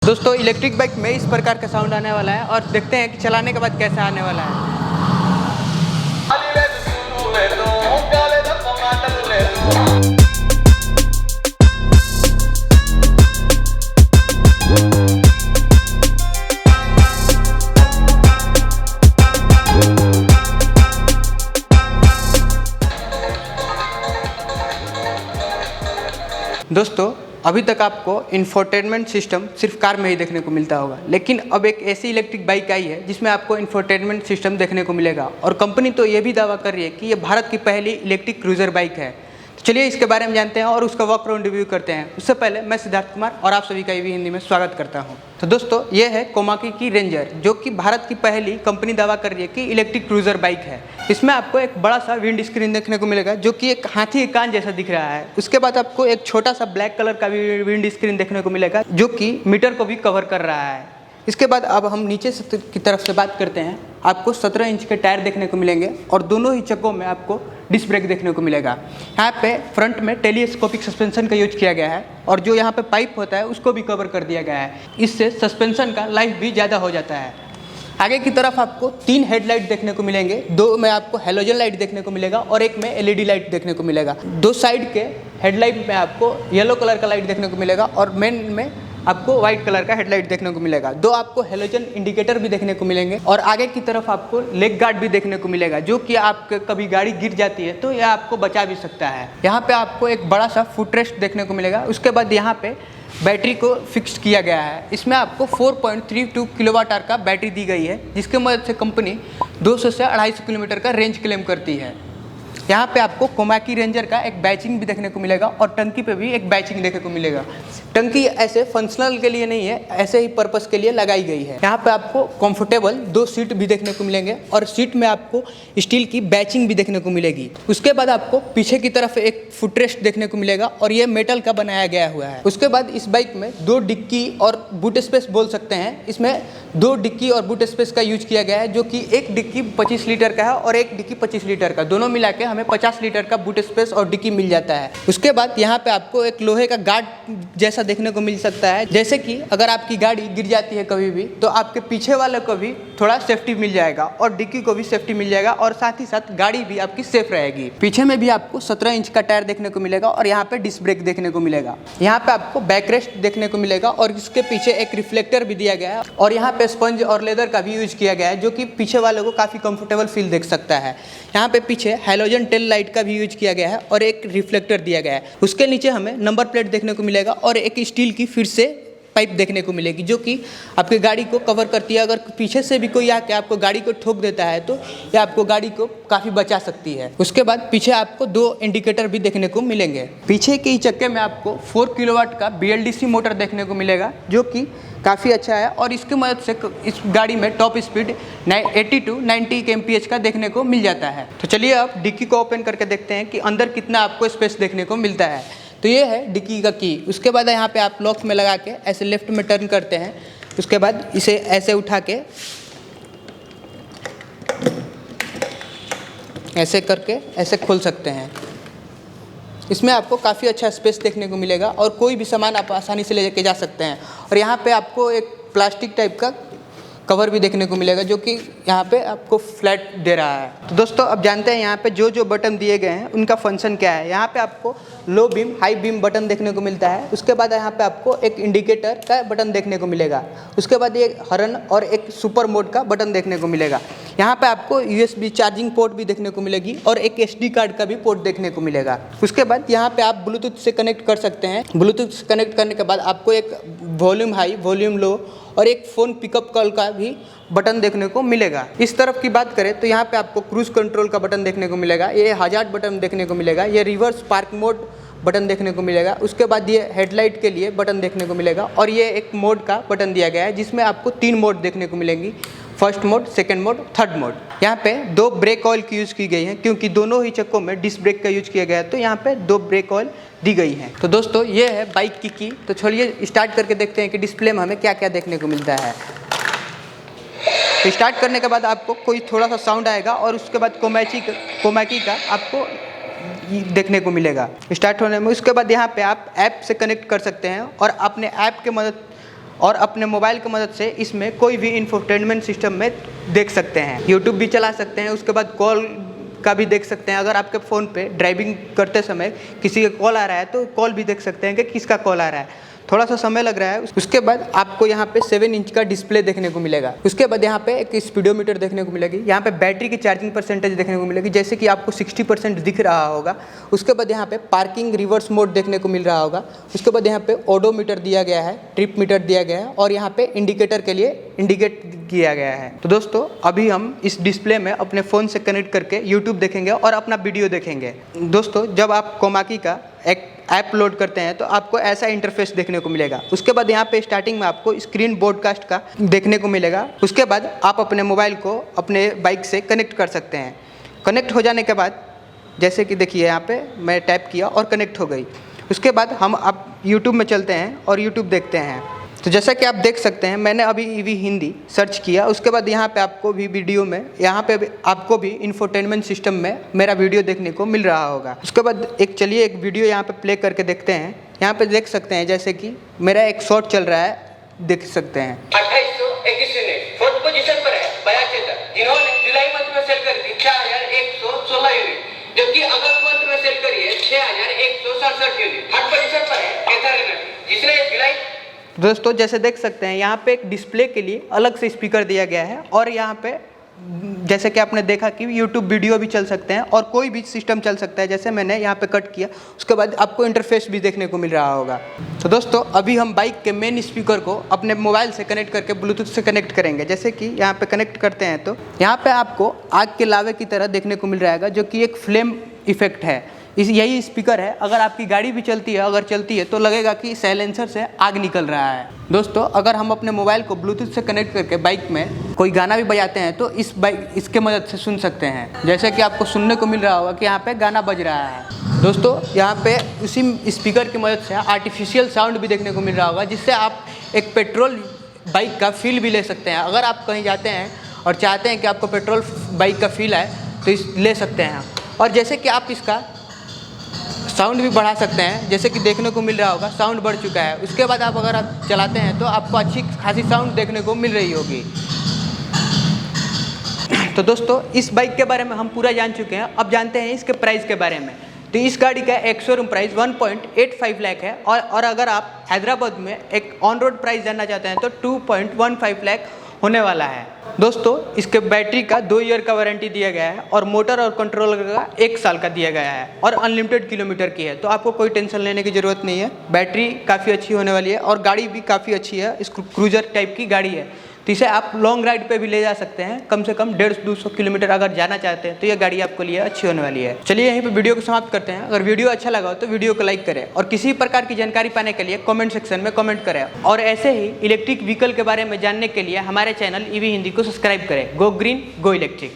दोस्तों electric bike में इस प्रकार का साउंड आने वाला है और देखते हैं कि चलाने के बाद कैसा आने वाला है। दोस्तों अभी तक आपको इंफोटेनमेंट सिस्टम सिर्फ कार में ही देखने को मिलता होगा, लेकिन अब एक ऐसी इलेक्ट्रिक बाइक आई है जिसमें आपको इंफोटेनमेंट सिस्टम देखने को मिलेगा और कंपनी तो ये भी दावा कर रही है कि ये भारत की पहली इलेक्ट्रिक क्रूजर बाइक है। तो चलिए इसके बारे में जानते हैं और उसका वॉक अराउंड रिव्यू करते हैं। उससे पहले मैं सिद्धार्थ कुमार और आप सभी का EV हिंदी में स्वागत करता हूँ। तो दोस्तों ये है कोमाकी की रेंजर, जो कि भारत की पहली कंपनी दावा कर रही है कि इलेक्ट्रिक क्रूजर बाइक है। इसमें आपको एक बड़ा सा विंड स्क्रीन देखने को मिलेगा जो कि एक हाथी के कान जैसा दिख रहा है। उसके बाद आपको एक छोटा सा ब्लैक कलर का भी विंड स्क्रीन देखने को मिलेगा जो कि मीटर को भी कवर कर रहा है। इसके बाद अब हम नीचे से की तरफ से बात करते हैं। आपको 17 इंच के टायर देखने को मिलेंगे और दोनों ही चक्कों में आपको डिस्क ब्रेक देखने को मिलेगा। यहाँ पे फ्रंट में टेलीस्कोपिक सस्पेंशन का यूज किया गया है और जो यहाँ पे पाइप होता है उसको भी कवर कर दिया गया है। इससे सस्पेंशन का लाइफ भी ज़्यादा हो जाता है। आगे की तरफ आपको 3 हेडलाइट देखने को मिलेंगे, 2 में आपको हेलोजन लाइट देखने को मिलेगा और 1 में LED लाइट देखने को मिलेगा। 2 साइड के हेडलाइट में आपको येलो कलर का लाइट देखने को मिलेगा और मेन में आपको व्हाइट कलर का हेडलाइट देखने को मिलेगा। 2 आपको हेलोजन इंडिकेटर भी देखने को मिलेंगे और आगे की तरफ आपको लेग गार्ड भी देखने को मिलेगा जो कि आपके कभी गाड़ी गिर जाती है तो यह आपको बचा भी सकता है। यहाँ पे आपको एक बड़ा सा फुट रेस्ट देखने को मिलेगा। उसके बाद यहाँ पे बैटरी को फिक्स किया गया है। इसमें आपको 4.32 किलोवाट आवर का बैटरी दी गई है जिसके मदद से कंपनी 200 से 250 किलोमीटर का रेंज क्लेम करती है। यहाँ पे आपको कोमाकी रेंजर का एक बैचिंग भी देखने को मिलेगा और टंकी पे भी एक बैचिंग देखने को मिलेगा। टंकी ऐसे फंक्शनल के लिए नहीं है, ऐसे ही पर्पस के लिए लगाई गई है। यहाँ पे आपको कंफर्टेबल 2 सीट भी देखने को मिलेंगे और सीट में आपको स्टील की बैचिंग भी देखने को मिलेगी। उसके बाद आपको पीछे की तरफ एक फुटरेस्ट देखने को मिलेगा और ये मेटल का बनाया गया हुआ है। उसके बाद इस बाइक में 2 डिक्की और बूट स्पेस बोल सकते हैं। इसमें 2 डिक्की और बूट स्पेस का यूज किया गया है जो कि एक डिक्की 25 लीटर का है और एक डिक्की 25 लीटर का, दोनों मिला के हमें 50 लीटर का बूट स्पेस और डिक्की मिल जाता है। उसके बाद यहाँ पे आपको एक लोहे का गार्ड जैसा देखने को मिल सकता है, जैसे कि अगर आपकी गाड़ी गिर जाती है कभी भी तो आपके पीछे वाले को भी थोड़ा सेफ्टी मिल जाएगा और डिक्की को भी सेफ्टी मिल जाएगा और साथ ही साथ गाड़ी भी आपकी सेफ रहेगी। पीछे में भी आपको 17 इंच का टायर देखने को मिलेगा और यहाँ पे डिस्क ब्रेक देखने को मिलेगा। यहाँ पे आपको बैक रेस्ट देखने को मिलेगा और इसके पीछे एक रिफ्लेक्टर भी दिया गया है और यहाँ पे स्पंज और लेदर का भी यूज किया गया है जो कि पीछे वालों को काफ़ी कंफर्टेबल फील देख सकता है। यहाँ पे पीछे हेलोजन टेल लाइट का भी यूज किया गया है और एक रिफ्लेक्टर दिया गया है। उसके नीचे हमें नंबर प्लेट देखने को मिलेगा और एक स्टील की फिर से पाइप देखने को मिलेगी जो कि आपकी गाड़ी को कवर करती है। अगर पीछे से भी कोई आके आपको गाड़ी को ठोक देता है तो यह आपको गाड़ी को काफ़ी बचा सकती है। उसके बाद पीछे आपको 2 इंडिकेटर भी देखने को मिलेंगे। पीछे के ही चक्के में आपको 4 किलोवाट का BLDC मोटर देखने को मिलेगा जो कि काफ़ी अच्छा है और इसकी मदद से इस गाड़ी में टॉप स्पीड 80 to 90 kmph का देखने को मिल जाता है। तो चलिए अब डिक्की को ओपन करके देखते हैं कि अंदर कितना आपको स्पेस देखने को मिलता है। तो ये है डिक्की का की। उसके बाद यहाँ पे आप लॉक में लगा के ऐसे लेफ्ट में टर्न करते हैं। उसके बाद इसे ऐसे उठा के ऐसे करके ऐसे खोल सकते हैं। इसमें आपको काफ़ी अच्छा स्पेस देखने को मिलेगा और कोई भी सामान आप आसानी से ले के जा सकते हैं। और यहाँ पे आपको एक प्लास्टिक टाइप का कवर भी देखने को मिलेगा जो कि यहाँ पे आपको फ्लैट दे रहा है। तो दोस्तों अब जानते हैं यहाँ पे जो बटन दिए गए हैं उनका फंक्शन क्या है। यहाँ पे आपको low beam high beam button देखने को मिलता है। उसके बाद यहाँ पे आपको एक इंडिकेटर का बटन देखने को मिलेगा। उसके बाद एक हॉर्न और एक सुपर मोड का बटन देखने को मिलेगा। यहाँ पे आपको USB चार्जिंग पोर्ट भी देखने को मिलेगी और एक SD कार्ड का भी पोर्ट देखने को मिलेगा। उसके बाद यहाँ पे आप ब्लूटूथ से कनेक्ट कर सकते हैं। ब्लूटूथ से कनेक्ट करने के बाद आपको एक वॉल्यूम हाई वॉल्यूम लो और एक फ़ोन पिकअप कॉल का भी बटन देखने को मिलेगा। इस तरफ की बात करें तो यहाँ पे आपको क्रूज कंट्रोल का बटन देखने को मिलेगा, ये हजार्ड बटन देखने को मिलेगा, ये रिवर्स पार्क मोड बटन देखने को मिलेगा। उसके बाद ये हेडलाइट के लिए बटन देखने को मिलेगा और ये एक मोड का बटन दिया गया है जिसमें आपको 3 मोड देखने को मिलेंगी, first mode, second mode, third mode. यहाँ पे 2 ब्रेक ऑयल की यूज़ की गई है क्योंकि दोनों ही चक्कों में डिस्क ब्रेक का यूज किया गया है तो यहाँ पे 2 ब्रेक ऑयल दी गई है। तो दोस्तों ये है बाइक की की। तो चलिए स्टार्ट करके देखते हैं कि डिस्प्ले में हमें क्या क्या देखने को मिलता है। तो स्टार्ट करने के बाद आपको कोई थोड़ा सा साउंड आएगा और उसके बाद कोमाकी का आपको देखने को मिलेगा स्टार्ट होने में। उसके बाद यहाँ पे आप ऐप से कनेक्ट कर सकते हैं और अपने ऐप के मदद और अपने मोबाइल की मदद से इसमें कोई भी इंफोटेनमेंट सिस्टम में देख सकते हैं। यूट्यूब भी चला सकते हैं, उसके बाद कॉल का भी देख सकते हैं। अगर आपके फ़ोन पे ड्राइविंग करते समय किसी का कॉल आ रहा है तो कॉल भी देख सकते हैं कि किसका कॉल आ रहा है। थोड़ा सा समय लग रहा है। उसके बाद आपको यहाँ पे 7 इंच का डिस्प्ले देखने को मिलेगा। उसके बाद यहाँ पे एक स्पीडोमीटर देखने को मिलेगी। यहाँ पे बैटरी की चार्जिंग परसेंटेज देखने को मिलेगी, जैसे कि आपको 60% दिख रहा होगा। उसके बाद यहाँ पे पार्किंग रिवर्स मोड देखने को मिल रहा होगा। उसके बाद यहाँ पे ओडोमीटर दिया गया है, ट्रिप मीटर दिया गया है और यहाँ पे इंडिकेटर के लिए इंडिकेट किया गया है। तो दोस्तों अभी हम इस डिस्प्ले में अपने फ़ोन से कनेक्ट करके यूट्यूब देखेंगे और अपना वीडियो देखेंगे। दोस्तों जब आप कोमाकी का एक ऐप लोड करते हैं तो आपको ऐसा इंटरफेस देखने को मिलेगा। उसके बाद यहाँ पे स्टार्टिंग में आपको स्क्रीन ब्रॉडकास्ट का देखने को मिलेगा। उसके बाद आप अपने मोबाइल को अपने बाइक से कनेक्ट कर सकते हैं। कनेक्ट हो जाने के बाद जैसे कि देखिए यहाँ पे मैं टैप किया और कनेक्ट हो गई। उसके बाद हम अब यूट्यूब में चलते हैं और यूट्यूब देखते हैं। तो जैसा कि आप देख सकते हैं मैंने अभी ईवी हिंदी सर्च किया। उसके बाद यहाँ पे आपको भी वीडियो में यहाँ पे आपको भी इंफोटेनमेंट सिस्टम में मेरा वीडियो देखने को मिल रहा होगा। उसके बाद चलिए एक वीडियो यहाँ पे प्ले करके देखते हैं। यहाँ पे देख सकते हैं जैसे कि मेरा एक शॉट चल रहा है, देख सकते हैं। 2821 यूनिट 4th पोजीशन पर है बया चेतक, जिन्होंने जुलाई मंथ में सेल करी थी 6116 यूनिट, जबकि अगस्त मंथ में सेल करी है 6167 यूनिट। 3rd पोजीशन पर है एथर एनर्जी, जिसने जुलाई। दोस्तों जैसे देख सकते हैं यहाँ पे एक डिस्प्ले के लिए अलग से स्पीकर दिया गया है और यहाँ पे जैसे कि आपने देखा कि यूट्यूब वीडियो भी चल सकते हैं और कोई भी सिस्टम चल सकता है। जैसे मैंने यहाँ पे कट किया, उसके बाद आपको इंटरफेस भी देखने को मिल रहा होगा। तो दोस्तों अभी हम बाइक के मेन स्पीकर को अपने मोबाइल से कनेक्ट करके ब्लूटूथ से कनेक्ट करेंगे। जैसे कि यहाँ पे कनेक्ट करते हैं तो यहाँ पे आपको आग के लावे की तरह देखने को मिल रहा है, जो कि एक फ्लेम इफेक्ट है। यही स्पीकर है। अगर आपकी गाड़ी भी चलती है, अगर चलती है तो लगेगा कि साइलेंसर से आग निकल रहा है। दोस्तों अगर हम अपने मोबाइल को ब्लूटूथ से कनेक्ट करके बाइक में कोई गाना भी बजाते हैं तो इसके मदद से सुन सकते हैं। जैसे कि आपको सुनने को मिल रहा होगा कि यहाँ पे गाना बज रहा है। दोस्तों यहाँ पे उसी स्पीकर की मदद से आर्टिफिशियल साउंड भी देखने को मिल रहा होगा, जिससे आप एक पेट्रोल बाइक का फील भी ले सकते हैं। अगर आप कहीं जाते हैं और चाहते हैं कि आपको पेट्रोल बाइक का फील आए तो ले सकते हैं। और जैसे कि आप इसका साउंड भी बढ़ा सकते हैं, जैसे कि देखने को मिल रहा होगा साउंड बढ़ चुका है। उसके बाद अगर आप चलाते हैं तो आपको अच्छी खासी साउंड देखने को मिल रही होगी। तो दोस्तों इस बाइक के बारे में हम पूरा जान चुके हैं। अब जानते हैं इसके प्राइस के बारे में। तो इस गाड़ी का एक शोरूम प्राइस 1.85 लाख है और अगर आप हैदराबाद में एक ऑन रोड प्राइस जानना चाहते हैं तो 2.15 लाख होने वाला है। दोस्तों इसके बैटरी का 2 ईयर का वारंटी दिया गया है और मोटर और कंट्रोलर का 1 साल का दिया गया है और अनलिमिटेड किलोमीटर की है, तो आपको कोई टेंशन लेने की ज़रूरत नहीं है। बैटरी काफ़ी अच्छी होने वाली है और गाड़ी भी काफ़ी अच्छी है। इस क्रूजर टाइप की गाड़ी है, तो इसे आप लॉन्ग राइड पे भी ले जा सकते हैं। कम से कम 150-200 किलोमीटर अगर जाना चाहते हैं तो ये गाड़ी आपके लिए अच्छी होने वाली है। चलिए यहीं पे वीडियो को समाप्त करते हैं। अगर वीडियो अच्छा लगा हो तो वीडियो को लाइक करें और किसी प्रकार की जानकारी पाने के लिए कमेंट सेक्शन में कमेंट करें और ऐसे ही इलेक्ट्रिक व्हीकल के बारे में जानने के लिए हमारे चैनल ईवी हिंदी को सब्सक्राइब करें। Go green go electric.